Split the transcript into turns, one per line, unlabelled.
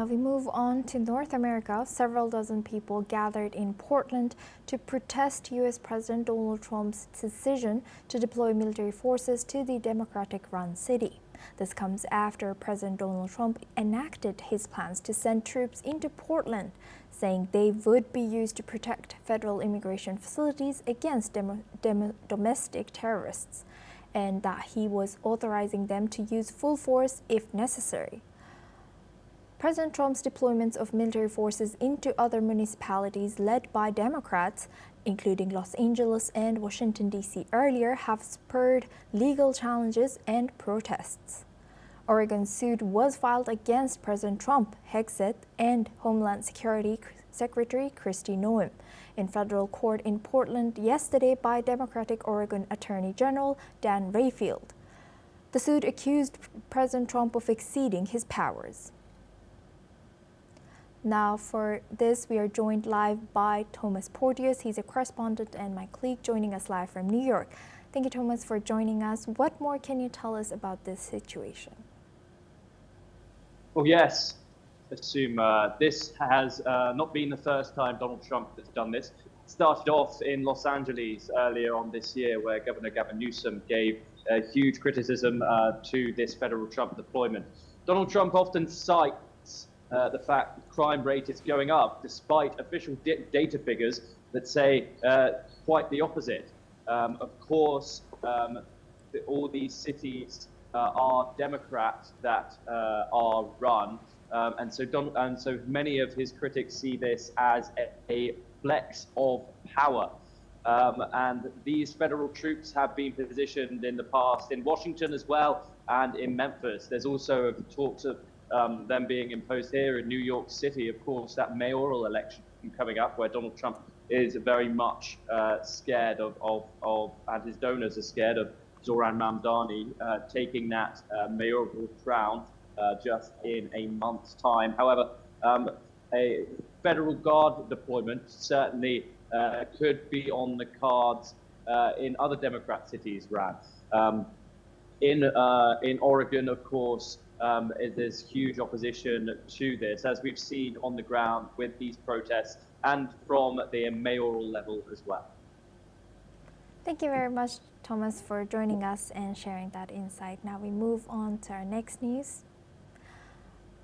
Now we move on to North America. Several dozen people gathered in Portland to protest U.S. President Donald Trump's decision to deploy military forces to the Democratic-run city. This comes after President Donald Trump enacted his plans to send troops into Portland, saying they would be used to protect federal immigration facilities against domestic terrorists, and that he was authorizing them to use full force if necessary. President Trump's deployments of military forces into other municipalities led by Democrats, including Los Angeles and Washington, D.C. earlier, have spurred legal challenges and protests. Oregon's suit was filed against President Trump, Hexet, and Homeland Security Secretary Kristi Noem in federal court in Portland yesterday by Democratic Oregon Attorney General Dan Rayfield. The suit accused President Trump of exceeding his powers. Now for this, we are joined live by Thomas Porteous. He's a correspondent and my colleague joining us live from New York. Thank you, Thomas, for joining us. What more can you tell us about this situation?
Well, yes, I assume this has not been the first time Donald Trump has done this. It started off in Los Angeles earlier on this year, where Governor Gavin Newsom gave huge criticism to this federal Trump deployment. Donald Trump often cites the fact that crime rate is going up, despite official data figures that say quite the opposite. Of course, all these cities are Democrats that are run, and so many of his critics see this as a flex of power. And these federal troops have been positioned in the past in Washington as well, and in Memphis. There's also talks of them being imposed here in New York City. Of course, that mayoral election coming up, where Donald Trump is very much scared of, and his donors are scared of Zoran Mamdani taking that mayoral crown just in a month's time. However, a federal guard deployment certainly could be on the cards in other Democrat cities, Rad. In Oregon, of course, there's huge opposition to this, as we've seen on the ground with these protests and from the mayoral level as well.
Thank you very much, Thomas, for joining us and sharing that insight. Now we move on to our next news.